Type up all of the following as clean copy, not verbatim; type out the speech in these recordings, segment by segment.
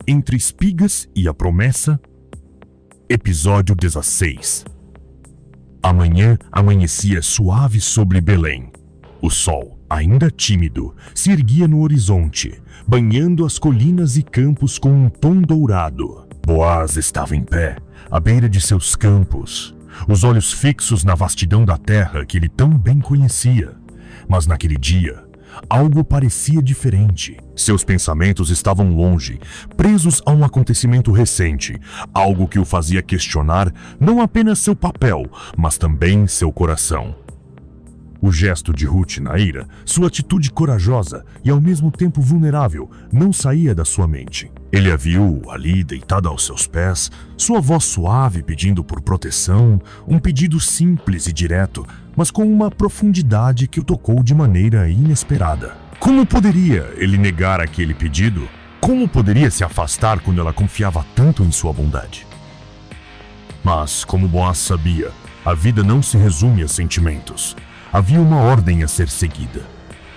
Entre espigas e a promessa. Episódio 16. A manhã amanhecia suave sobre Belém. O sol, ainda tímido, se erguia no horizonte, banhando as colinas e campos com um tom dourado. Boaz estava em pé, à beira de seus campos, os olhos fixos na vastidão da terra que ele tão bem conhecia. Mas naquele dia, algo parecia diferente. Seus pensamentos estavam longe, presos a um acontecimento recente, algo que o fazia questionar não apenas seu papel, mas também seu coração. O gesto de Ruth na ira, sua atitude corajosa e ao mesmo tempo vulnerável, não saía da sua mente. Ele a viu ali deitada aos seus pés, sua voz suave pedindo por proteção, um pedido simples e direto, mas com uma profundidade que o tocou de maneira inesperada. Como poderia ele negar aquele pedido? Como poderia se afastar quando ela confiava tanto em sua bondade? Mas, como Boaz sabia, a vida não se resume a sentimentos. Havia uma ordem a ser seguida.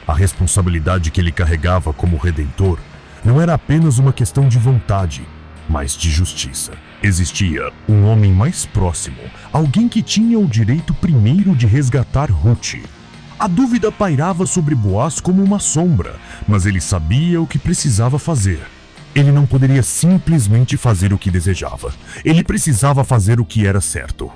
A responsabilidade que ele carregava como redentor não era apenas uma questão de vontade, mas de justiça. Existia um homem mais próximo, alguém que tinha o direito primeiro de resgatar Ruth. A dúvida pairava sobre Boaz como uma sombra, mas ele sabia o que precisava fazer. Ele não poderia simplesmente fazer o que desejava. Ele precisava fazer o que era certo.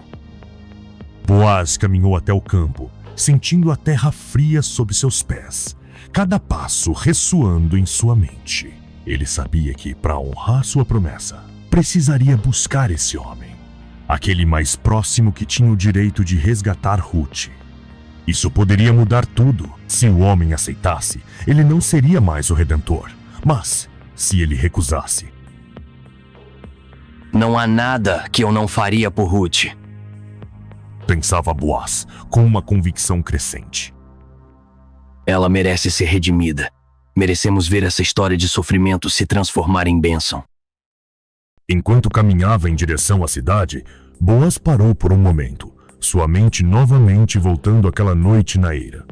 Boaz caminhou até o campo, sentindo a terra fria sob seus pés, cada passo ressoando em sua mente. Ele sabia que, para honrar sua promessa, precisaria buscar esse homem, aquele mais próximo que tinha o direito de resgatar Ruth. Isso poderia mudar tudo. Se o homem aceitasse, ele não seria mais o redentor. Mas, se ele recusasse... Não há nada que eu não faria por Ruth, pensava Boaz, com uma convicção crescente. Ela merece ser redimida. Merecemos ver essa história de sofrimento se transformar em bênção. Enquanto caminhava em direção à cidade, Boaz parou por um momento, sua mente novamente voltando àquela noite na eira.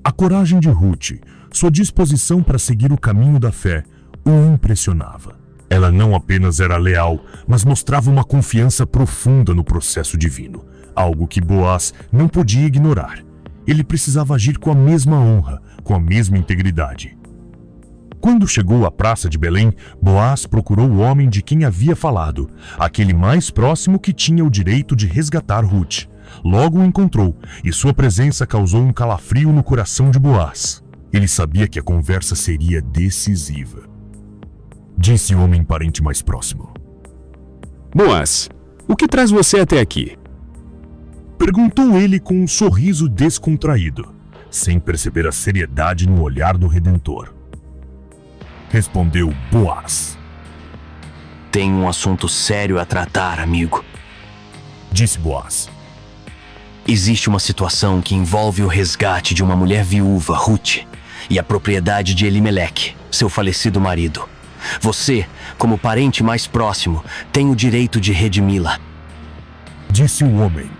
A coragem de Ruth, sua disposição para seguir o caminho da fé, o impressionava. Ela não apenas era leal, mas mostrava uma confiança profunda no processo divino. Algo que Boaz não podia ignorar. Ele precisava agir com a mesma honra, com a mesma integridade. Quando chegou à praça de Belém, Boaz procurou o homem de quem havia falado, aquele mais próximo que tinha o direito de resgatar Ruth. Logo o encontrou, e sua presença causou um calafrio no coração de Boaz. Ele sabia que a conversa seria decisiva. Disse o homem parente mais próximo. Boaz, o que traz você até aqui? Perguntou ele com um sorriso descontraído, sem perceber a seriedade no olhar do Redentor. Respondeu Boaz. Tenho um assunto sério a tratar, amigo. Disse Boaz. Existe uma situação que envolve o resgate de uma mulher viúva, Ruth, e a propriedade de Elimeleque, seu falecido marido. Você, como parente mais próximo, tem o direito de redimi-la. Disse o homem.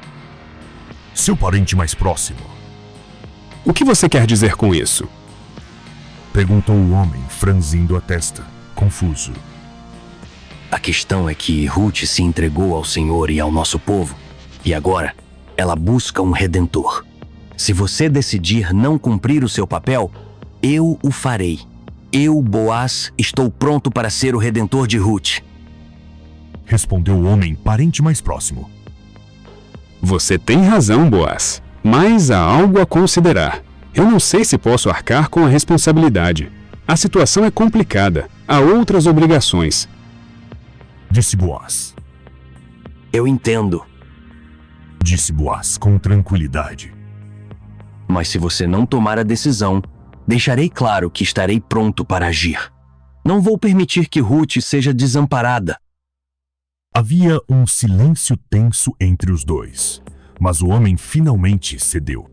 Seu parente mais próximo. O que você quer dizer com isso? Perguntou o homem, franzindo a testa, confuso. A questão é que Ruth se entregou ao Senhor e ao nosso povo, e agora ela busca um redentor. Se você decidir não cumprir o seu papel, eu o farei. Eu, Boaz, estou pronto para ser o redentor de Ruth. Respondeu o homem, parente mais próximo. Você tem razão, Boaz, mas há algo a considerar. Eu não sei se posso arcar com a responsabilidade. A situação é complicada. Há outras obrigações. Disse Boaz. Eu entendo. Disse Boaz com tranquilidade. Mas se você não tomar a decisão, deixarei claro que estarei pronto para agir. Não vou permitir que Ruth seja desamparada. Havia um silêncio tenso entre os dois, mas o homem finalmente cedeu.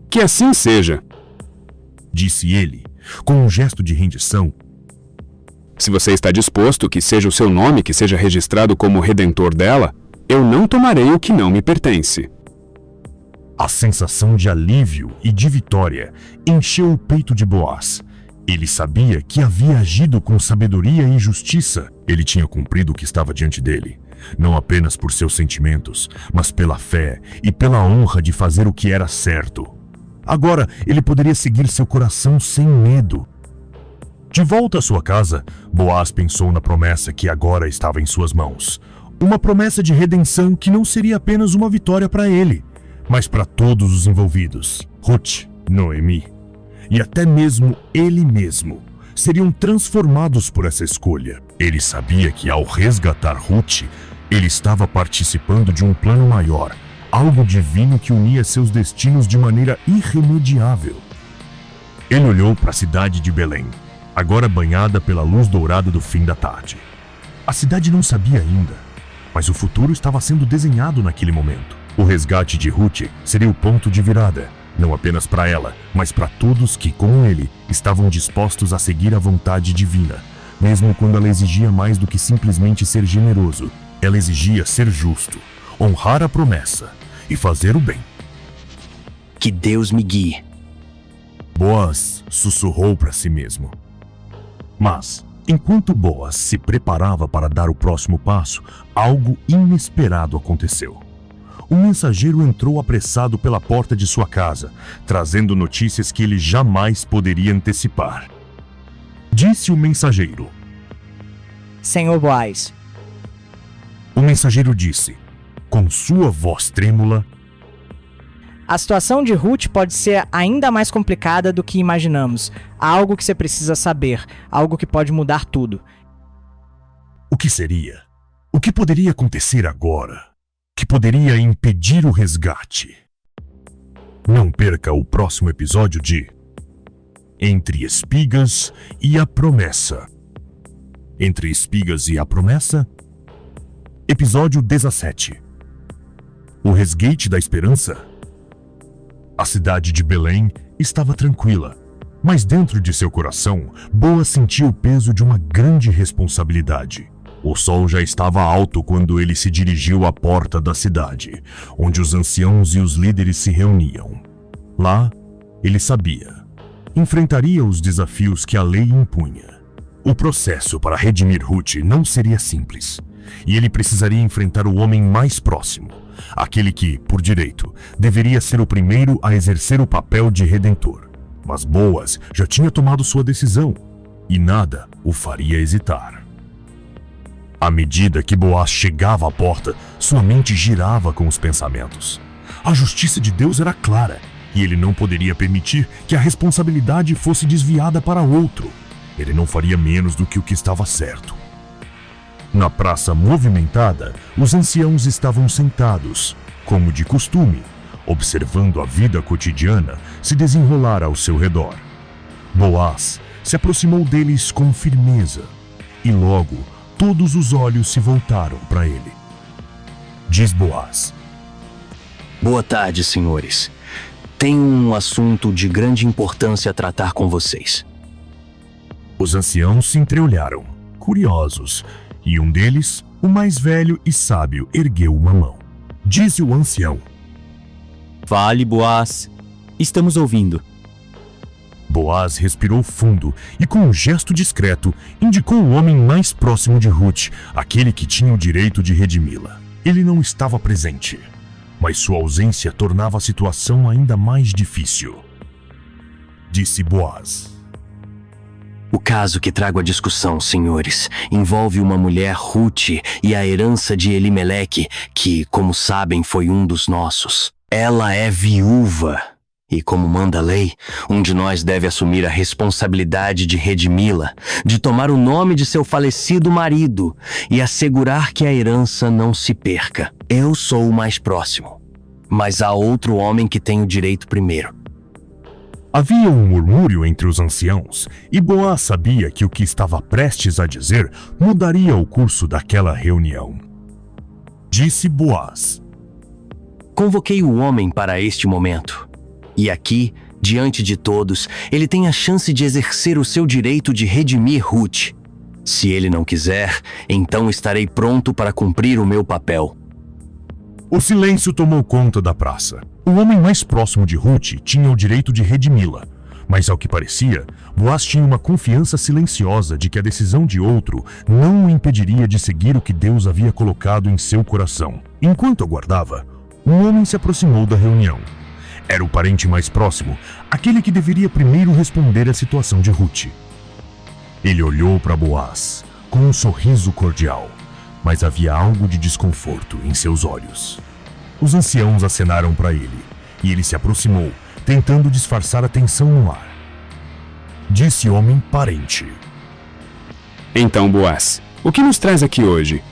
Que assim seja, disse ele, com um gesto de rendição. Se você está disposto que seja o seu nome que seja registrado como redentor dela, eu não tomarei o que não me pertence. A sensação de alívio e de vitória encheu o peito de Boaz. Ele sabia que havia agido com sabedoria e justiça. Ele tinha cumprido o que estava diante dele, não apenas por seus sentimentos, mas pela fé e pela honra de fazer o que era certo. Agora, ele poderia seguir seu coração sem medo. De volta à sua casa, Boaz pensou na promessa que agora estava em suas mãos. Uma promessa de redenção que não seria apenas uma vitória para ele, mas para todos os envolvidos. Ruth, Noemi e até mesmo ele mesmo seriam transformados por essa escolha. Ele sabia que ao resgatar Ruth, ele estava participando de um plano maior, algo divino que unia seus destinos de maneira irremediável. Ele olhou para a cidade de Belém, agora banhada pela luz dourada do fim da tarde. A cidade não sabia ainda, mas o futuro estava sendo desenhado naquele momento. O resgate de Ruth seria o ponto de virada, não apenas para ela, mas para todos que, como ele, estavam dispostos a seguir a vontade divina, mesmo quando ela exigia mais do que simplesmente ser generoso. Ela exigia ser justo, honrar a promessa e fazer o bem. Que Deus me guie. Boaz sussurrou para si mesmo. Mas, enquanto Boaz se preparava para dar o próximo passo, algo inesperado aconteceu. Um mensageiro entrou apressado pela porta de sua casa, trazendo notícias que ele jamais poderia antecipar. Disse o mensageiro. Senhor Boaz. O mensageiro disse, com sua voz trêmula: A situação de Ruth pode ser ainda mais complicada do que imaginamos. Há algo que você precisa saber, algo que pode mudar tudo. O que seria? O que poderia acontecer agora? Que poderia impedir o resgate? Não perca o próximo episódio de Entre Espigas e a Promessa. Entre Espigas e a Promessa, episódio 17. O resgate da esperança. A cidade de Belém estava tranquila, mas dentro de seu coração, Boaz sentia o peso de uma grande responsabilidade. O sol já estava alto quando ele se dirigiu à porta da cidade, onde os anciãos e os líderes se reuniam. Lá, ele sabia, enfrentaria os desafios que a lei impunha. O processo para redimir Ruth não seria simples, e ele precisaria enfrentar o homem mais próximo, aquele que, por direito, deveria ser o primeiro a exercer o papel de redentor. Mas Boaz já tinha tomado sua decisão, e nada o faria hesitar. À medida que Boaz chegava à porta, sua mente girava com os pensamentos. A justiça de Deus era clara, e ele não poderia permitir que a responsabilidade fosse desviada para outro. Ele não faria menos do que o que estava certo. Na praça movimentada, os anciãos estavam sentados, como de costume, observando a vida cotidiana se desenrolar ao seu redor. Boaz se aproximou deles com firmeza, e logo todos os olhos se voltaram para ele. Diz Boaz: Boa tarde, senhores. Tenho um assunto de grande importância a tratar com vocês. Os anciãos se entreolharam, curiosos, e um deles, o mais velho e sábio, ergueu uma mão. Disse o ancião: Fale, Boaz. Estamos ouvindo. Boaz respirou fundo e, com um gesto discreto, indicou o homem mais próximo de Ruth, aquele que tinha o direito de redimi-la. Ele não estava presente, mas sua ausência tornava a situação ainda mais difícil. Disse Boaz: O caso que trago à discussão, senhores, envolve uma mulher, Ruth, e a herança de Elimeleque, que, como sabem, foi um dos nossos. Ela é viúva. E como manda a lei, um de nós deve assumir a responsabilidade de redimi-la, de tomar o nome de seu falecido marido e assegurar que a herança não se perca. Eu sou o mais próximo, mas há outro homem que tem o direito primeiro. Havia um murmúrio entre os anciãos, e Boaz sabia que o que estava prestes a dizer mudaria o curso daquela reunião. Disse Boaz: Convoquei o homem para este momento. E aqui, diante de todos, ele tem a chance de exercer o seu direito de redimir Ruth. Se ele não quiser, então estarei pronto para cumprir o meu papel. O silêncio tomou conta da praça. O homem mais próximo de Ruth tinha o direito de redimi-la, Mas ao que parecia, Boaz tinha uma confiança silenciosa de que a decisão de outro não o impediria de seguir o que Deus havia colocado em seu coração. Enquanto aguardava, um homem se aproximou da reunião. Era o parente mais próximo, aquele que deveria primeiro responder à situação de Ruth. Ele olhou para Boaz com um sorriso cordial, mas havia algo de desconforto em seus olhos. Os anciãos acenaram para ele, e ele se aproximou, tentando disfarçar a tensão no ar. Disse o homem parente. Então, Boaz, o que nos traz aqui hoje?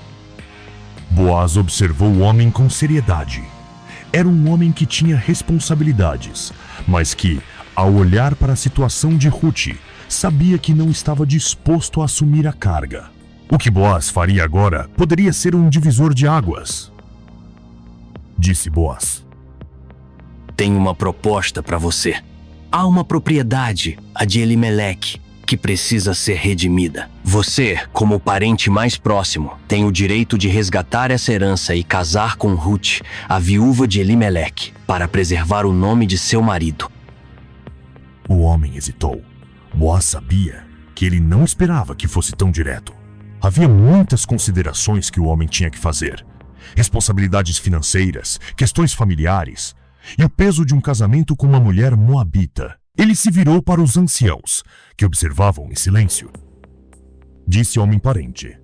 Boaz observou o homem com seriedade. Era um homem que tinha responsabilidades, mas que, ao olhar para a situação de Ruth, sabia que não estava disposto a assumir a carga. O que Boaz faria agora poderia ser um divisor de águas. Disse Boaz. Tenho uma proposta para você. Há uma propriedade, a de Elimeleque, que precisa ser redimida. Você, como o parente mais próximo, tem o direito de resgatar essa herança e casar com Ruth, a viúva de Elimeleque, para preservar o nome de seu marido. O homem hesitou. Boaz sabia que ele não esperava que fosse tão direto. Havia muitas considerações que o homem tinha que fazer. Responsabilidades financeiras, questões familiares e o peso de um casamento com uma mulher moabita. Ele se virou para os anciãos, que observavam em silêncio. Disse o homem parente.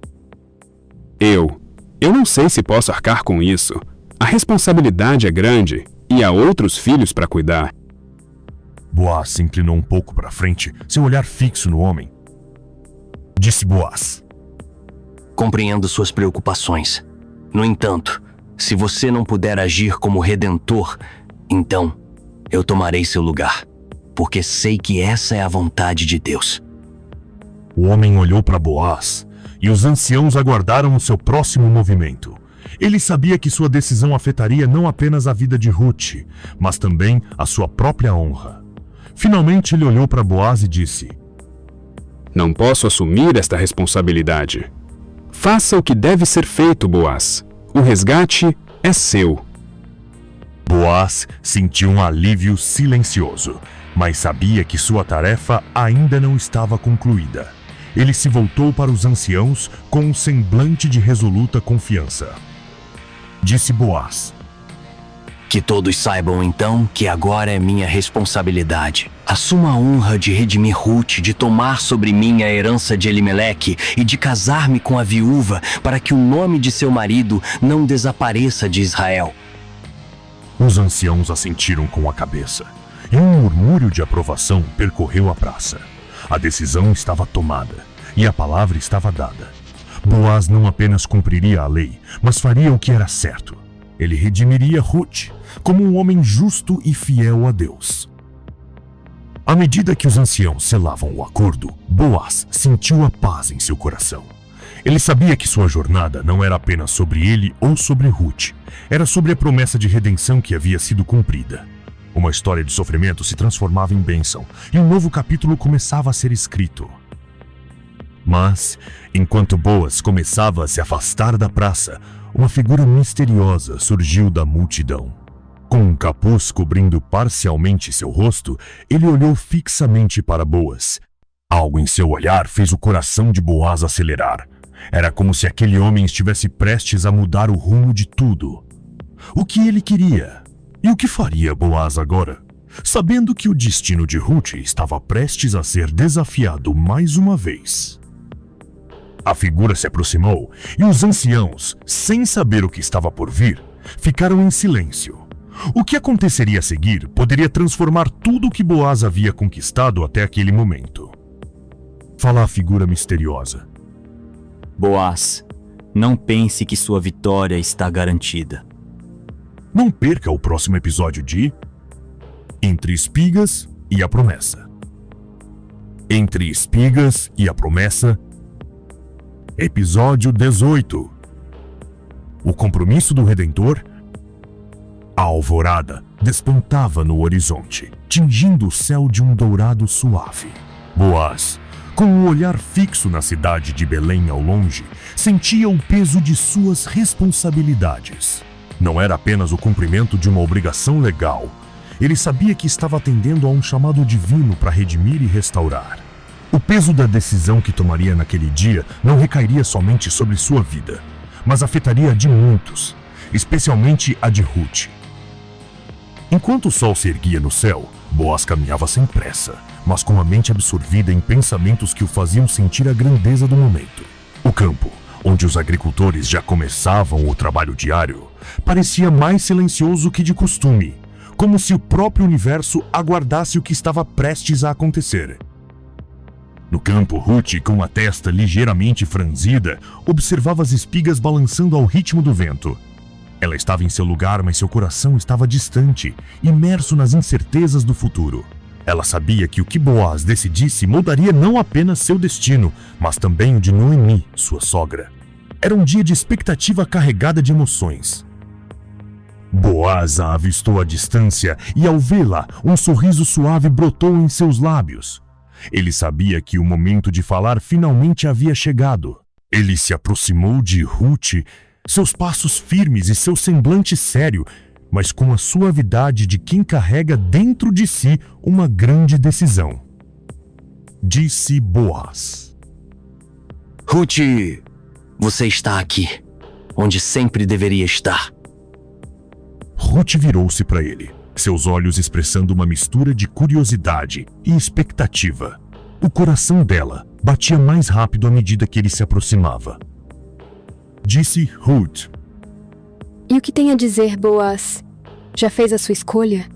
Eu não sei se posso arcar com isso. A responsabilidade é grande e há outros filhos para cuidar. Boaz se inclinou um pouco para frente, seu olhar fixo no homem. Disse Boaz. Compreendo suas preocupações. No entanto, se você não puder agir como redentor, então eu tomarei seu lugar, porque sei que essa é a vontade de Deus. O homem olhou para Boaz e os anciãos aguardaram o seu próximo movimento. Ele sabia que sua decisão afetaria não apenas a vida de Ruth, mas também a sua própria honra. Finalmente ele olhou para Boaz e disse: Não posso assumir esta responsabilidade. Faça o que deve ser feito, Boaz. O resgate é seu. Boaz sentiu um alívio silencioso, mas sabia que sua tarefa ainda não estava concluída. Ele se voltou para os anciãos com um semblante de resoluta confiança. Disse Boaz. Que todos saibam então que agora é minha responsabilidade. Assumo a honra de redimir Ruth, de tomar sobre mim a herança de Elimeleque e de casar-me com a viúva para que o nome de seu marido não desapareça de Israel. Os anciãos assentiram com a cabeça, e um murmúrio de aprovação percorreu a praça. A decisão estava tomada, e a palavra estava dada. Boaz não apenas cumpriria a lei, mas faria o que era certo. Ele redimiria Ruth como um homem justo e fiel a Deus. À medida que os anciãos selavam o acordo, Boaz sentiu a paz em seu coração. Ele sabia que sua jornada não era apenas sobre ele ou sobre Ruth. Era sobre a promessa de redenção que havia sido cumprida. Uma história de sofrimento se transformava em bênção, e um novo capítulo começava a ser escrito. Mas, enquanto Boaz começava a se afastar da praça, uma figura misteriosa surgiu da multidão. Com um capuz cobrindo parcialmente seu rosto, ele olhou fixamente para Boaz. Algo em seu olhar fez o coração de Boaz acelerar. Era como se aquele homem estivesse prestes a mudar o rumo de tudo. O que ele queria? E o que faria Boaz agora? Sabendo que o destino de Ruth estava prestes a ser desafiado mais uma vez. A figura se aproximou e os anciãos, sem saber o que estava por vir, ficaram em silêncio. O que aconteceria a seguir poderia transformar tudo o que Boaz havia conquistado até aquele momento. Fala a figura misteriosa. Boaz, não pense que sua vitória está garantida. Não perca o próximo episódio de Entre Espigas e a Promessa. Entre Espigas e a Promessa, episódio 18. O compromisso do Redentor. A alvorada despontava no horizonte, tingindo o céu de um dourado suave. Boaz, com um olhar fixo na cidade de Belém ao longe, sentia o peso de suas responsabilidades. Não era apenas o cumprimento de uma obrigação legal, Ele sabia que estava atendendo a um chamado divino para redimir e restaurar. O peso da decisão que tomaria naquele dia não recairia somente sobre sua vida, mas afetaria a de muitos, especialmente a de Ruth. Enquanto o sol se erguia no céu, Boaz caminhava sem pressa, mas com a mente absorvida em pensamentos que o faziam sentir a grandeza do momento. O campo, onde os agricultores já começavam o trabalho diário, parecia mais silencioso que de costume, como se o próprio universo aguardasse o que estava prestes a acontecer. No campo, Ruth, com a testa ligeiramente franzida, observava as espigas balançando ao ritmo do vento. Ela estava em seu lugar, mas seu coração estava distante, imerso nas incertezas do futuro. Ela sabia que o que Boaz decidisse mudaria não apenas seu destino, mas também o de Noemi, sua sogra. Era um dia de expectativa carregada de emoções. Boaz a avistou à distância e, ao vê-la, um sorriso suave brotou em seus lábios. Ele sabia que o momento de falar finalmente havia chegado. Ele se aproximou de Ruth, seus passos firmes e seu semblante sério, mas com a suavidade de quem carrega dentro de si uma grande decisão. Disse Boaz: Ruth, você está aqui, onde sempre deveria estar. Ruth virou-se para ele, seus olhos expressando uma mistura de curiosidade e expectativa. O coração dela batia mais rápido à medida que ele se aproximava. Disse Ruth: E o que tem a dizer, Boaz? Já fez a sua escolha?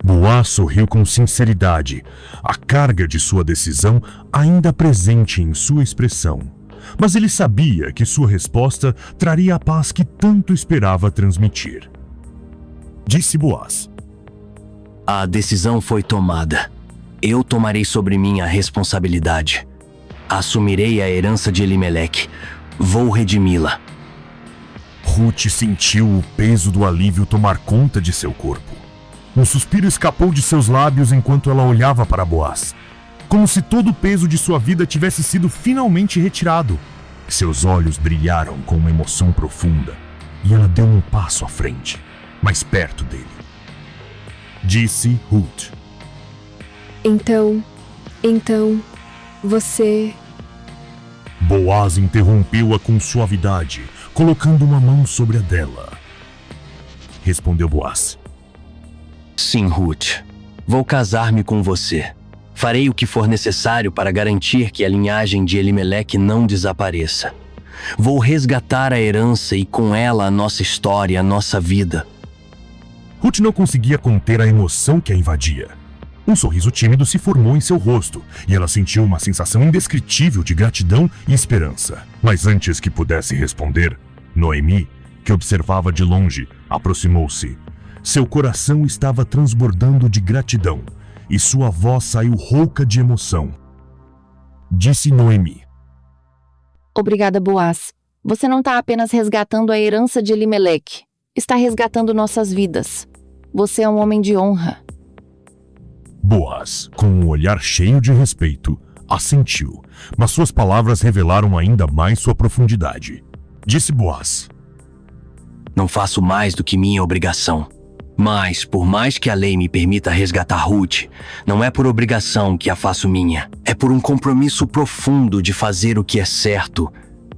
Boaz sorriu com sinceridade, a carga de sua decisão ainda presente em sua expressão. Mas ele sabia que sua resposta traria a paz que tanto esperava transmitir. Disse Boaz: A decisão foi tomada. Eu tomarei sobre mim a responsabilidade. Assumirei a herança de Elimeleque. Vou redimi-la. Ruth sentiu o peso do alívio tomar conta de seu corpo. Um suspiro escapou de seus lábios enquanto ela olhava para Boaz, como se todo o peso de sua vida tivesse sido finalmente retirado. Seus olhos brilharam com uma emoção profunda, e ela deu um passo à frente, mais perto dele. Disse Ruth: Então, você... Boaz interrompeu-a com suavidade, colocando uma mão sobre a dela. Respondeu Boaz: Sim, Ruth. Vou casar-me com você. Farei o que for necessário para garantir que a linhagem de Elimeleque não desapareça. Vou resgatar a herança e com ela a nossa história, a nossa vida. Ruth não conseguia conter a emoção que a invadia. Um sorriso tímido se formou em seu rosto e ela sentiu uma sensação indescritível de gratidão e esperança. Mas antes que pudesse responder, Noemi, que observava de longe, aproximou-se. Seu coração estava transbordando de gratidão e sua voz saiu rouca de emoção. Disse Noemi: Obrigada, Boaz. Você não está apenas resgatando a herança de Elimeleque. Está resgatando nossas vidas. Você é um homem de honra. Boaz, com um olhar cheio de respeito, assentiu, mas suas palavras revelaram ainda mais sua profundidade. Disse Boaz: Não faço mais do que minha obrigação. Mas, por mais que a lei me permita resgatar Ruth, não é por obrigação que a faço minha. É por um compromisso profundo de fazer o que é certo,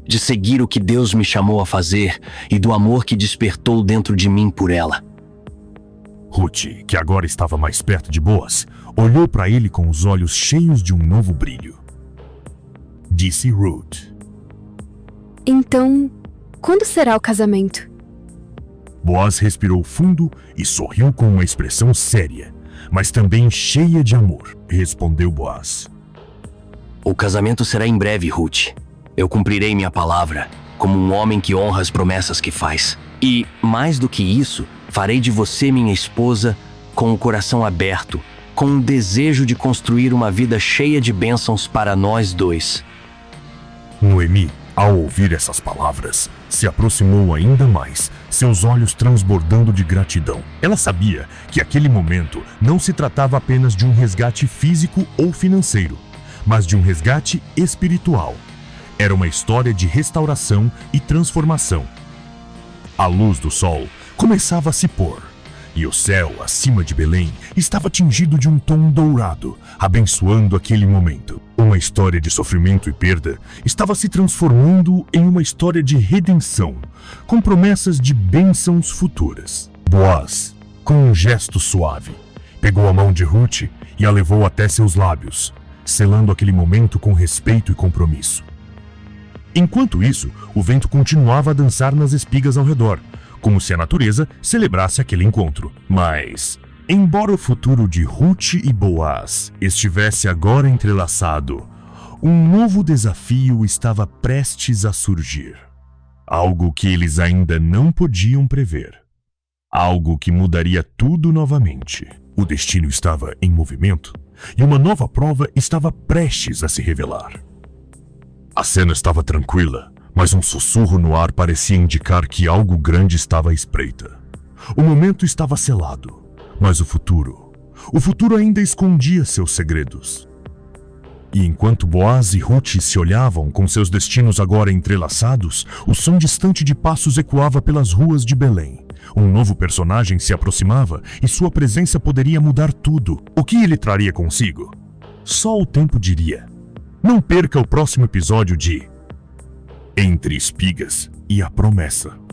de seguir o que Deus me chamou a fazer e do amor que despertou dentro de mim por ela. Ruth, que agora estava mais perto de Boaz, olhou para ele com os olhos cheios de um novo brilho. Disse Ruth: Então, quando será o casamento? Boaz respirou fundo e sorriu com uma expressão séria, mas também cheia de amor. Respondeu Boaz: O casamento será em breve, Ruth. Eu cumprirei minha palavra, como um homem que honra as promessas que faz. E, mais do que isso, farei de você minha esposa com o coração aberto, com o desejo de construir uma vida cheia de bênçãos para nós dois. Noemi, ao ouvir essas palavras, se aproximou ainda mais, seus olhos transbordando de gratidão. Ela sabia que aquele momento não se tratava apenas de um resgate físico ou financeiro, mas de um resgate espiritual. Era uma história de restauração e transformação. A luz do sol começava a se pôr, E o céu, acima de Belém, estava tingido de um tom dourado, abençoando aquele momento. Uma história de sofrimento e perda estava se transformando em uma história de redenção, com promessas de bênçãos futuras. Boaz, com um gesto suave, pegou a mão de Ruth e a levou até seus lábios, selando aquele momento com respeito e compromisso. Enquanto isso, o vento continuava a dançar nas espigas ao redor, como se a natureza celebrasse aquele encontro. Mas, embora o futuro de Ruth e Boaz estivesse agora entrelaçado, um novo desafio estava prestes a surgir. Algo que eles ainda não podiam prever. Algo que mudaria tudo novamente. O destino estava em movimento e uma nova prova estava prestes a se revelar. A cena estava tranquila, mas um sussurro no ar parecia indicar que algo grande estava à espreita. O momento estava selado, mas o futuro ainda escondia seus segredos. E enquanto Boaz e Ruth se olhavam com seus destinos agora entrelaçados, o som distante de passos ecoava pelas ruas de Belém. Um novo personagem se aproximava e sua presença poderia mudar tudo. O que ele traria consigo? Só o tempo diria. Não perca o próximo episódio de Entre Espigas e a Promessa.